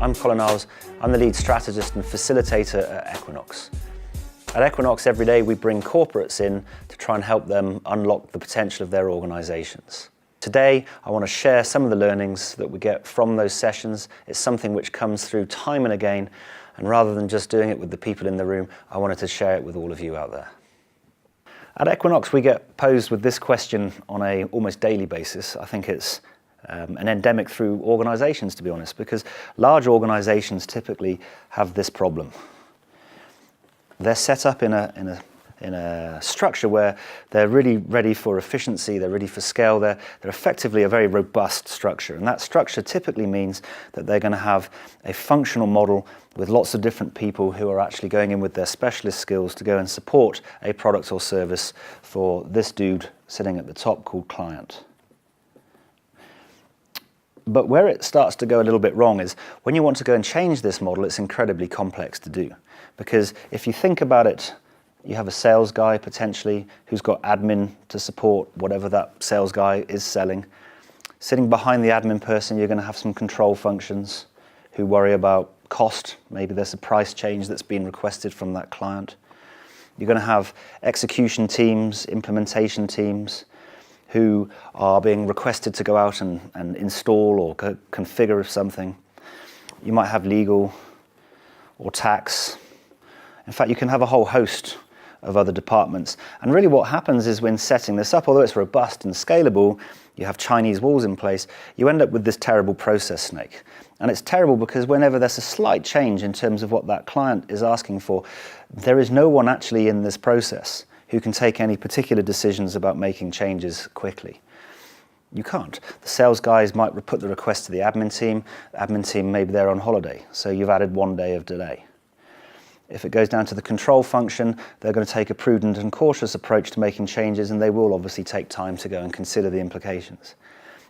I'm Colin Niles. I'm the lead strategist and facilitator at Equinox. At Equinox, every day we bring corporates in to try and help them unlock the potential of their organisations. Today, I want to share some of the learnings that we get from those sessions. It's something which comes through time and again, and rather than just doing it with the people in the room, I wanted to share it with all of you out there. At Equinox, we get posed with this question on a almost daily basis. I think it's an endemic through organisations, to be honest, because large organisations typically have this problem. They're set up in a structure where they're really ready for efficiency, they're ready for scale, they're effectively a very robust structure. And that structure typically means that they're going to have a functional model with lots of different people who are actually going in with their specialist skills to go and support a product or service for this dude sitting at the top called client. But where it starts to go a little bit wrong is when you want to go and change this model, it's incredibly complex to do. Because if you think about it, you have a sales guy potentially who's got admin to support whatever that sales guy is selling. Sitting behind the admin person, you're going to have some control functions who worry about cost. Maybe there's a price change that's been requested from that client. You're going to have execution teams, implementation teams, who are being requested to go out and install or configure something. You might have legal or tax. In fact, you can have a whole host of other departments. And really what happens is when setting this up, although it's robust and scalable, you have Chinese walls in place, you end up with this terrible process snake. And it's terrible because whenever there's a slight change in terms of what that client is asking for, there is no one actually in this process who can take any particular decisions about making changes quickly. You can't. The sales guys might put the request to the admin team. The admin team, maybe they're on holiday, so you've added 1 day of delay. If it goes down to the control function, they're going to take a prudent and cautious approach to making changes, and they will obviously take time to go and consider the implications.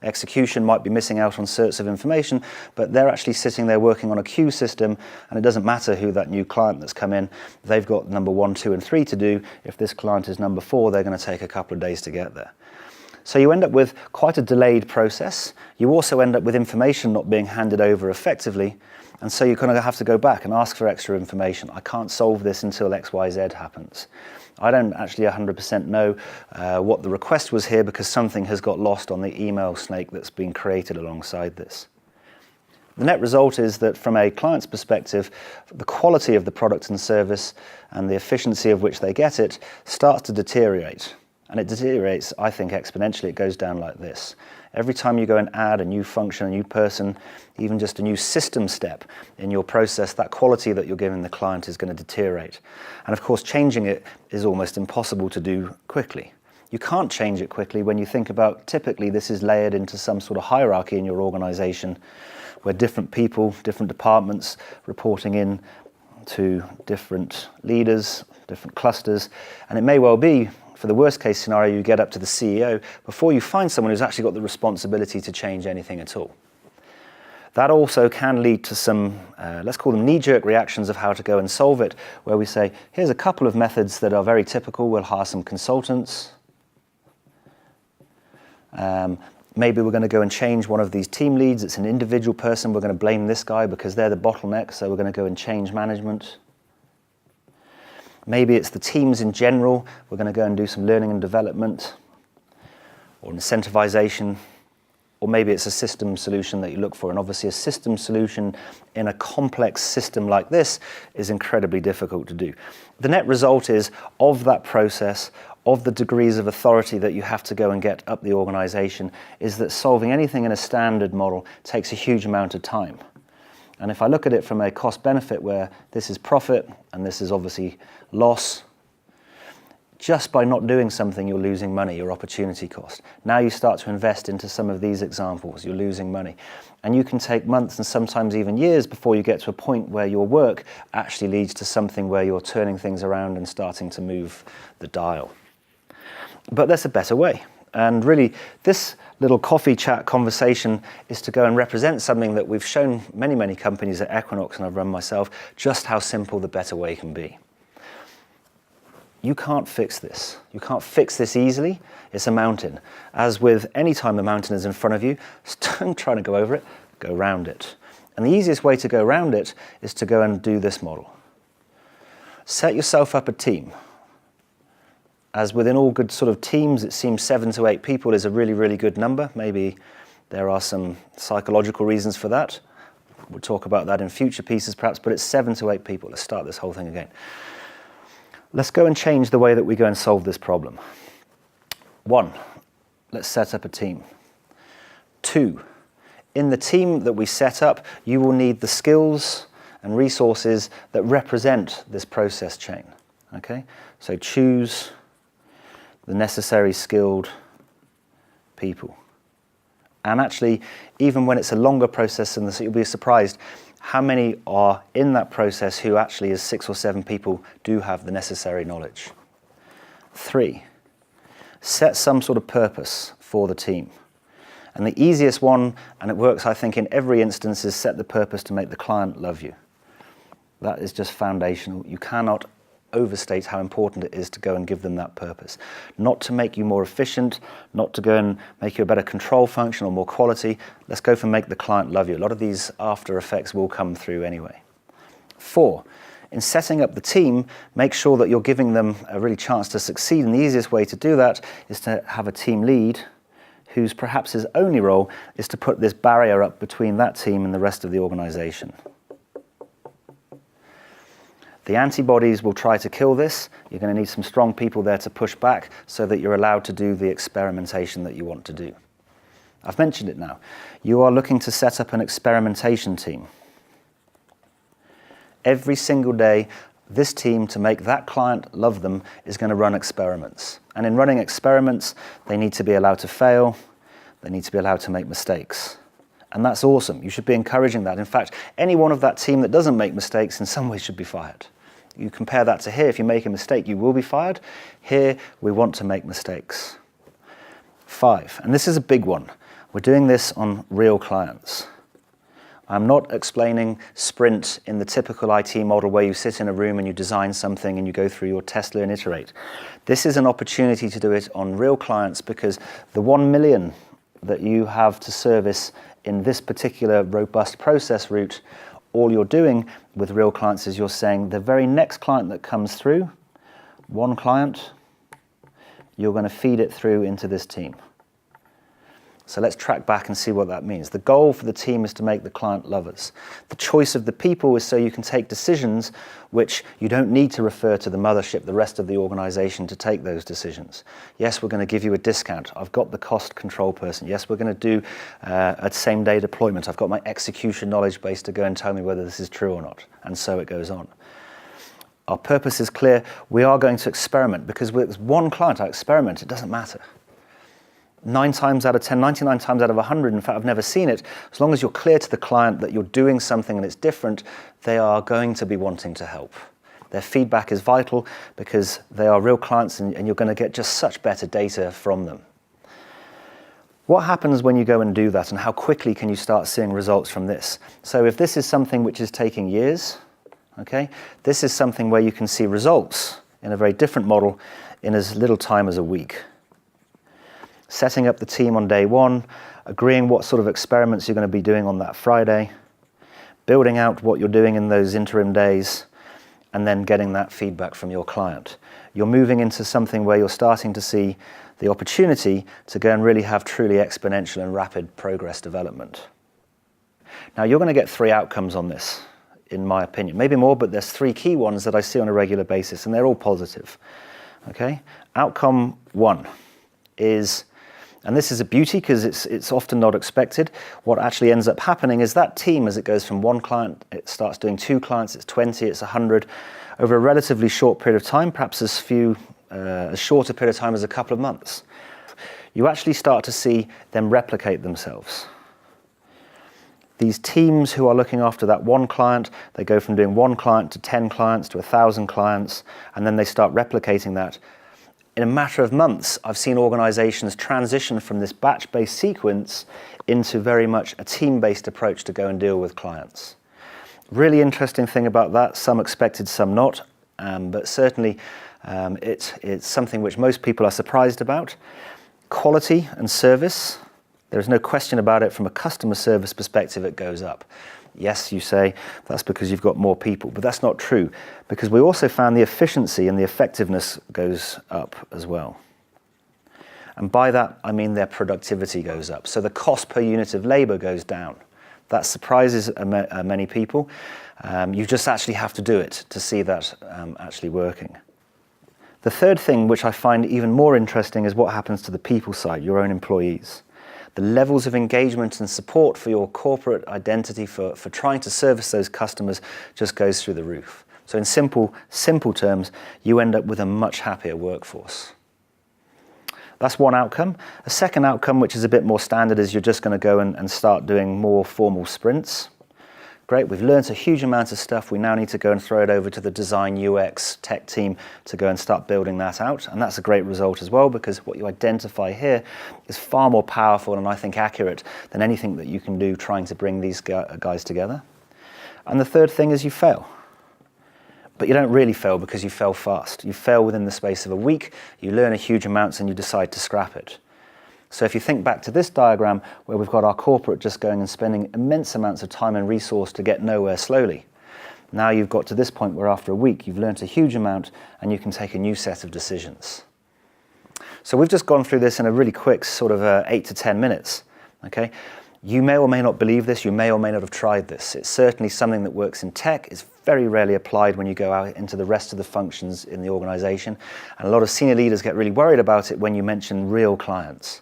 Execution might be missing out on certs of information, but they're actually sitting there working on a queue system, and it doesn't matter who that new client that's come in. They've got number 1, 2, and 3 to do. If this client is number 4, they're going to take a couple of days to get there. So you end up with quite a delayed process. You also end up with information not being handed over effectively, and so you kind of have to go back and ask for extra information. I can't solve this until XYZ happens. I don't actually 100% know what the request was here because something has got lost on the email snake that's been created alongside this. The net result is that from a client's perspective, the quality of the product and service and the efficiency of which they get it starts to deteriorate. And it deteriorates, I think, exponentially. It goes down like this. Every time you go and add a new function, a new person, even just a new system step in your process, that quality that you're giving the client is going to deteriorate. And of course, changing it is almost impossible to do quickly. You can't change it quickly when you think about, typically this is layered into some sort of hierarchy in your organization where different people, different departments reporting in to different leaders, different clusters, and it may well be for the worst case scenario, you get up to the CEO before you find someone who's actually got the responsibility to change anything at all. That also can lead to some, let's call them knee-jerk reactions of how to go and solve it, where we say, here's a couple of methods that are very typical. We'll hire some consultants. Maybe we're going to go and change one of these team leads. It's an individual person. We're going to blame this guy because they're the bottleneck, so we're going to go and change management. Maybe it's the teams in general. We're going to go and do some learning and development or incentivization. Or maybe it's a system solution that you look for. And obviously a system solution in a complex system like this is incredibly difficult to do. The net result is of that process, of the degrees of authority that you have to go and get up the organization, is that solving anything in a standard model takes a huge amount of time. And if I look at it from a cost benefit where this is profit and this is obviously loss, just by not doing something, you're losing money, your opportunity cost. Now you start to invest into some of these examples, you're losing money. And you can take months and sometimes even years before you get to a point where your work actually leads to something where you're turning things around and starting to move the dial. But there's a better way. And really, this little coffee chat conversation is to go and represent something that we've shown many, many companies at Equinox, and I've run myself, just how simple the better way can be. You can't fix this. You can't fix this easily. It's a mountain. As with any time the mountain is in front of you, don't try to go over it, go around it. And the easiest way to go around it is to go and do this model. Set yourself up a team. As within all good sort of teams, it seems 7 to 8 people is a really, really good number. Maybe there are some psychological reasons for that. We'll talk about that in future pieces perhaps, but it's 7 to 8 people. Let's start this whole thing again. Let's go and change the way that we go and solve this problem. 1, let's set up a team. 2, in the team that we set up, you will need the skills and resources that represent this process chain. Okay? So choose the necessary skilled people. And actually, even when it's a longer process than this, you'll be surprised how many are in that process who actually, as 6 or 7 people, do have the necessary knowledge. 3, set some sort of purpose for the team. And the easiest one, and it works, I think, in every instance, is set the purpose to make the client love you. That is just foundational. You cannot overstate how important it is to go and give them that purpose. Not to make you more efficient, not to go and make you a better control function or more quality. Let's go for make the client love you. A lot of these after effects will come through anyway. 4, in setting up the team, make sure that you're giving them a really chance to succeed. And the easiest way to do that is to have a team lead whose perhaps his only role is to put this barrier up between that team and the rest of the organization. The antibodies will try to kill this. You're going to need some strong people there to push back so that you're allowed to do the experimentation that you want to do. I've mentioned it now. You are looking to set up an experimentation team. Every single day, this team, to make that client love them, is going to run experiments. And in running experiments, they need to be allowed to fail. They need to be allowed to make mistakes. And that's awesome. You should be encouraging that. In fact, any one of that team that doesn't make mistakes in some way should be fired. You compare that to here. If you make a mistake, you will be fired. Here, we want to make mistakes. 5, and this is a big one. We're doing this on real clients. I'm not explaining sprint in the typical IT model where you sit in a room and you design something and you go through your test, learn, iterate. This is an opportunity to do it on real clients because the 1 million that you have to service in this particular robust process route, all you're doing with real clients is you're saying the very next client that comes through, 1 client, you're going to feed it through into this team. So let's track back and see what that means. The goal for the team is to make the client lovers. The choice of the people is so you can take decisions which you don't need to refer to the mothership, the rest of the organization, to take those decisions. Yes, we're going to give you a discount. I've got the cost control person. Yes, we're going to do a same-day deployment. I've got my execution knowledge base to go and tell me whether this is true or not. And so it goes on. Our purpose is clear. We are going to experiment because with 1 client I experiment, it doesn't matter. 9 times out of 10, 99 times out of 100, in fact, I've never seen it. As long as you're clear to the client that you're doing something and it's different, they are going to be wanting to help. Their feedback is vital because they are real clients and you're going to get just such better data from them. What happens when you go and do that, and how quickly can you start seeing results from this? So if this is something which is taking years, okay, this is something where you can see results in a very different model in as little time as a week. Setting up the team on day 1, agreeing what sort of experiments you're going to be doing on that Friday, building out what you're doing in those interim days, and then getting that feedback from your client. You're moving into something where you're starting to see the opportunity to go and really have truly exponential and rapid progress development. Now, you're going to get 3 outcomes on this, in my opinion. Maybe more, but there's 3 key ones that I see on a regular basis, and they're all positive. Okay? Outcome 1 is, and this is a beauty because it's often not expected, what actually ends up happening is that team, as it goes from 1 client, it starts doing 2 clients, it's 20, it's 100, over a relatively short period of time, perhaps as short a period of time as a couple of months. You actually start to see them replicate themselves. These teams who are looking after that 1 client, they go from doing 1 client to 10 clients to 1,000 clients, and then they start replicating that. In a matter of months, I've seen organizations transition from this batch-based sequence into very much a team-based approach to go and deal with clients. Really interesting thing about that, some expected, some not, but certainly it's something which most people are surprised about. Quality and service, There's no question about it. From a customer service perspective, it goes up. Yes, you say that's because you've got more people, but that's not true, because we also found the efficiency and the effectiveness goes up as well. And by that, I mean their productivity goes up. So the cost per unit of labor goes down. That surprises many people. You just actually have to do it to see that actually working. The third thing, which I find even more interesting, is what happens to the people side, your own employees. The levels of engagement and support for your corporate identity, for trying to service those customers, just goes through the roof. So in simple terms, you end up with a much happier workforce. That's one outcome. A second outcome, which is a bit more standard, is you're just going to go and start doing more formal sprints. Great, we've learned a huge amount of stuff. We now need to go and throw it over to the design UX tech team to go and start building that out. And that's a great result as well, because what you identify here is far more powerful and I think accurate than anything that you can do trying to bring these guys together. And the third thing is you fail. But you don't really fail because you fail fast. You fail within the space of a week, you learn a huge amount and you decide to scrap it. So if you think back to this diagram where we've got our corporate just going and spending immense amounts of time and resource to get nowhere slowly. Now you've got to this point where after a week you've learned a huge amount and you can take a new set of decisions. So we've just gone through this in a really quick sort of 8 to 10 minutes. Okay? You may or may not believe this, you may or may not have tried this. It's certainly something that works in tech. It's very rarely applied when you go out into the rest of the functions in the organization. And a lot of senior leaders get really worried about it when you mention real clients.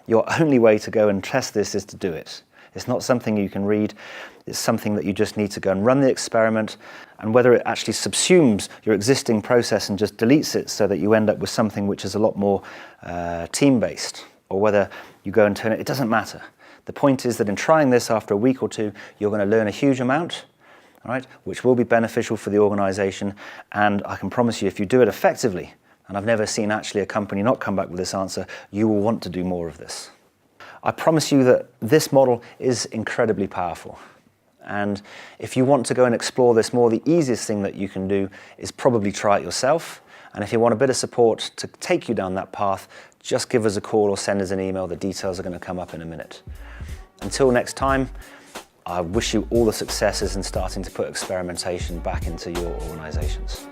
Your only way to go and test this is to do it. It's not something you can read. It's something that you just need to go and run the experiment, and whether it actually subsumes your existing process and just deletes it so that you end up with something which is a lot more team-based, or whether you go and turn it, it doesn't matter. The point is that in trying this after a week or two, you're going to learn a huge amount, all right, which will be beneficial for the organization. And I can promise you, if you do it effectively, and I've never seen actually a company not come back with this answer, you will want to do more of this. I promise you that this model is incredibly powerful. And if you want to go and explore this more, the easiest thing that you can do is probably try it yourself. And if you want a bit of support to take you down that path, just give us a call or send us an email. The details are going to come up in a minute. Until next time, I wish you all the successes in starting to put experimentation back into your organizations.